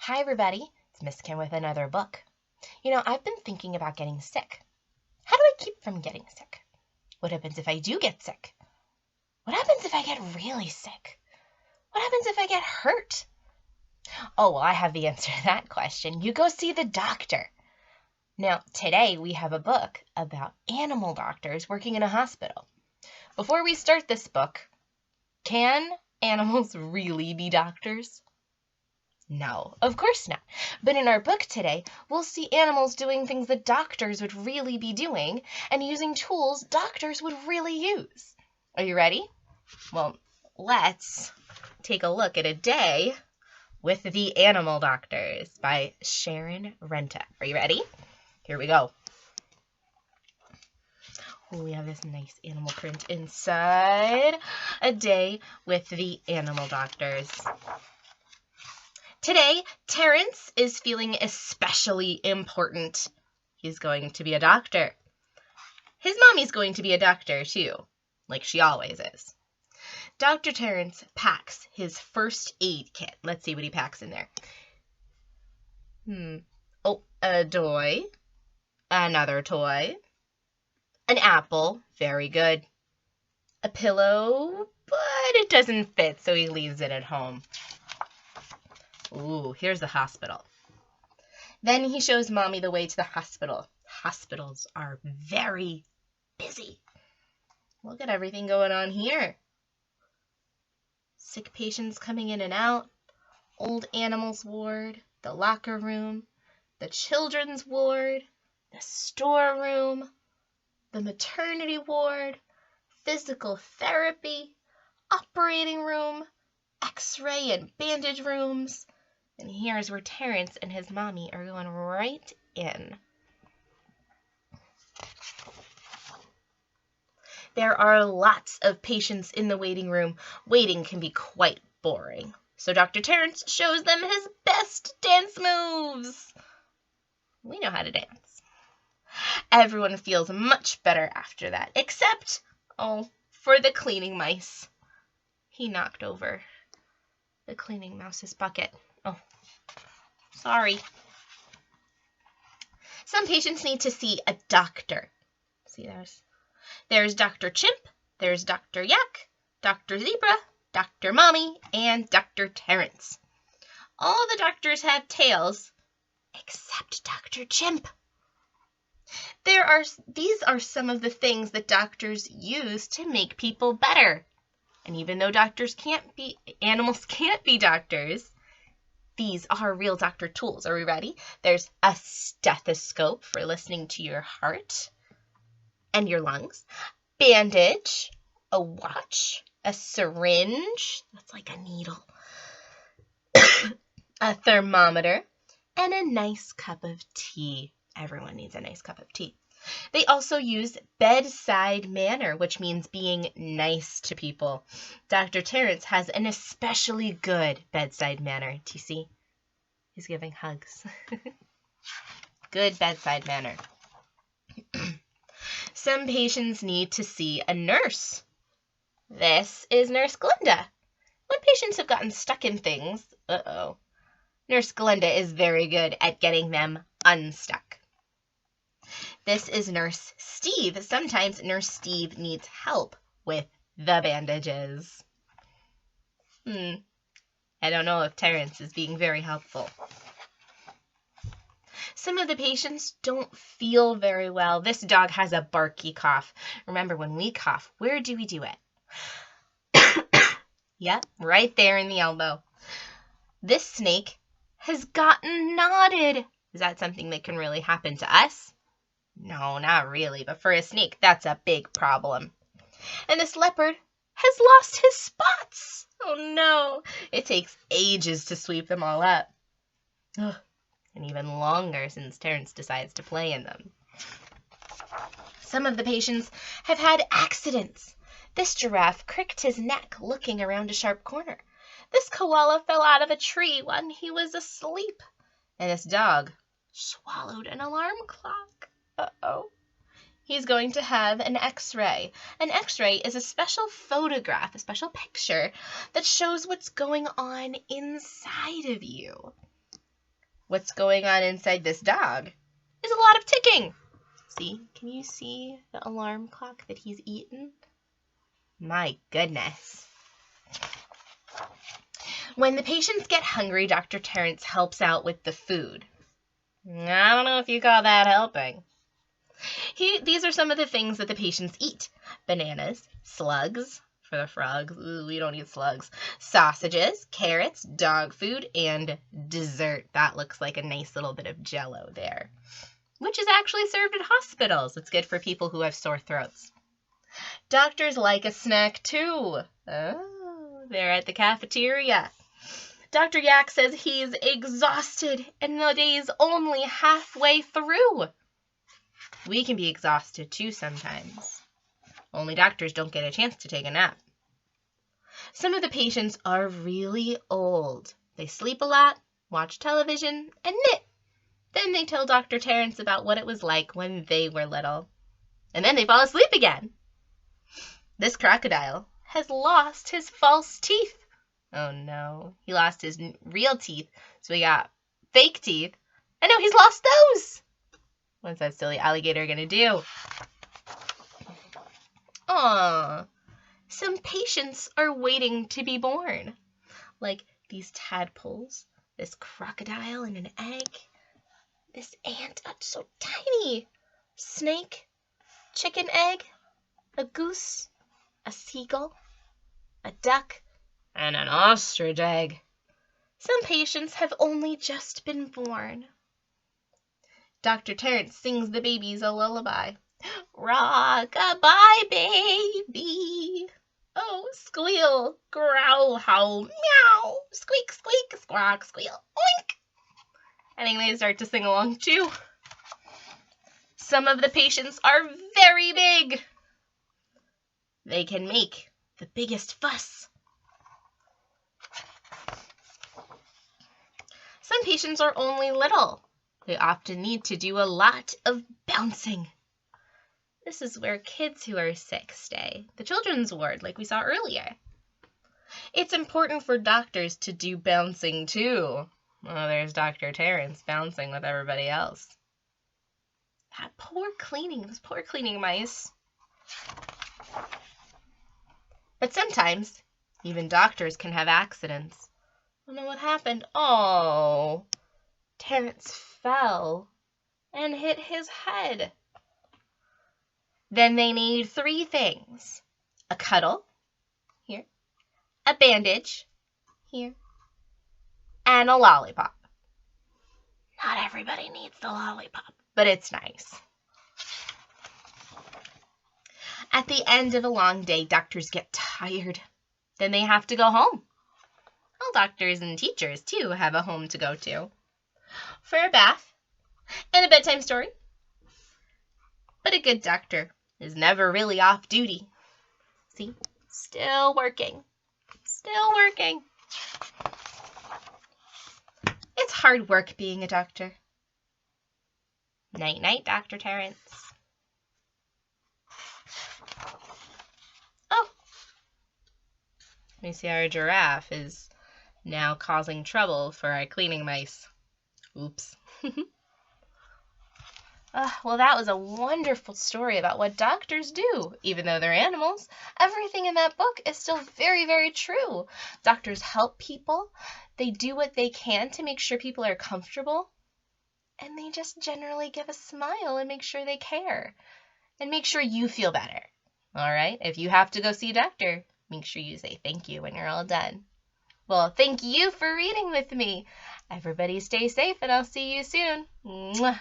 Hi everybody, it's Miss Kim with another book. I've been thinking about getting sick. How do I keep from getting sick? What happens if I do get sick? What happens if I get really sick? What happens if I get hurt? Oh, well, I have the answer to that question. You go see the doctor. Now, today we have a book about animal doctors working in a hospital. Before we start this book, can animals really be doctors? No, of course not. But in our book today, we'll see animals doing things that doctors would really be doing and using tools doctors would really use. Are you ready? Well, let's take a look at A Day with the Animal Doctors by Sharon Renta. Are you ready? Here we go. Oh, we have this nice animal print inside. A Day with the Animal Doctors. Today, Terrence is feeling especially important. He's going to be a doctor. His mommy's going to be a doctor, too, like she always is. Dr. Terrence packs his first aid kit. Let's see what he packs in there. Oh, a toy, another toy, an apple, very good, a pillow, but it doesn't fit, so he leaves it at home. Ooh, here's the hospital. Then he shows Mommy the way to the hospital. Hospitals are very busy. Look at everything going on here. Sick patients coming in and out, old animals ward, the locker room, the children's ward, the storeroom, the maternity ward, physical therapy, operating room, x-ray and bandage rooms. And here's where Terrence and his mommy are going right in. There are lots of patients in the waiting room. Waiting can be quite boring. So Dr. Terrence shows them his best dance moves. We know how to dance. Everyone feels much better after that, except, for the cleaning mice. He knocked over the cleaning mouse's bucket. Oh, sorry. Some patients need to see a doctor. See, there's Dr. Chimp, there's Dr. Yak, Dr. Zebra, Dr. Mommy, and Dr. Terrence. All the doctors have tails, except Dr. Chimp. These are some of the things that doctors use to make people better. And even though animals can't be doctors, these are real doctor tools. Are we ready? There's a stethoscope for listening to your heart and your lungs, bandage, a watch, a syringe, that's like a needle, a thermometer, and a nice cup of tea. Everyone needs a nice cup of tea. They also use bedside manner, which means being nice to people. Dr. Terrence has an especially good bedside manner. Do you see? He's giving hugs. Good bedside manner. Some patients need to see a nurse. This is Nurse Glenda. When patients have gotten stuck in things, Nurse Glenda is very good at getting them unstuck. This is Nurse Steve. Sometimes Nurse Steve needs help with the bandages. I don't know if Terrence is being very helpful. Some of the patients don't feel very well. This dog has a barky cough. Remember, when we cough, where do we do it? Yep, right there in the elbow. This snake has gotten knotted. Is that something that can really happen to us? No, not really, but for a snake, that's a big problem. And this leopard has lost his spots. Oh no, it takes ages to sweep them all up. Ugh. And even longer since Terrence decides to play in them. Some of the patients have had accidents. This giraffe cricked his neck looking around a sharp corner. This koala fell out of a tree when he was asleep. And this dog swallowed an alarm clock. He's going to have an x-ray. An x-ray is a special photograph, a special picture that shows what's going on inside of you. what's going on inside this dog is a lot of ticking. See, can you see the alarm clock that he's eaten? My goodness. When the patients get hungry, Dr. Terrence helps out with the food. I don't know if you call that helping. These are some of the things that the patients eat. Bananas, slugs for the frogs. Ooh, we don't eat slugs. Sausages, carrots, dog food, and dessert. That looks like a nice little bit of Jell-O there, which is actually served at hospitals. It's good for people who have sore throats. Doctors like a snack too. Oh, they're at the cafeteria. Dr. Yak says he's exhausted and the day's only halfway through. We can be exhausted too sometimes. Only doctors don't get a chance to take a nap. Some of the patients are really old. They sleep a lot, watch television, and knit. Then they tell Dr. Terrence about what it was like when they were little. And then they fall asleep again. This crocodile has lost his false teeth. Oh no, he lost his real teeth, so he got fake teeth, and now he's lost those. What's that silly alligator gonna do? Aww, some patients are waiting to be born, like these tadpoles, this crocodile and an egg, this ant, so tiny, snake, chicken egg, a goose, a seagull, a duck, and an ostrich egg. Some patients have only just been born. Dr. Terrence sings the babies a lullaby. Rock-a-bye, baby. Oh, squeal, growl, howl, meow, squeak, squeak, squawk, squeal, oink. I think they start to sing along too. Some of the patients are very big. They can make the biggest fuss. Some patients are only little. They often need to do a lot of bouncing. This is where kids who are sick stay, the children's ward, like we saw earlier. It's important for doctors to do bouncing too. Oh, there's Dr. Terrence bouncing with everybody else. That poor cleaning, those poor cleaning mice. But sometimes, even doctors can have accidents. I don't know what happened. Oh, Terrence fell and hit his head. Then they need 3 things. A cuddle, here, a bandage, here, and a lollipop. Not everybody needs the lollipop, but it's nice. At the end of a long day, doctors get tired. Then they have to go home. All doctors and teachers, too, have a home to go to. For a bath and a bedtime story. But a good doctor is never really off duty. See? Still working. Still working. It's hard work being a doctor. Night-night, Dr. Terrence. Oh. We see our giraffe is now causing trouble for our cleaning mice. Oops. Well, that was a wonderful story about what doctors do. Even though they're animals, everything in that book is still very, very true. Doctors help people. They do what they can to make sure people are comfortable. And they just generally give a smile and make sure they care. And make sure you feel better. All right? If you have to go see a doctor, make sure you say thank you when you're all done. Well, thank you for reading with me. Everybody stay safe, and I'll see you soon. Mwah.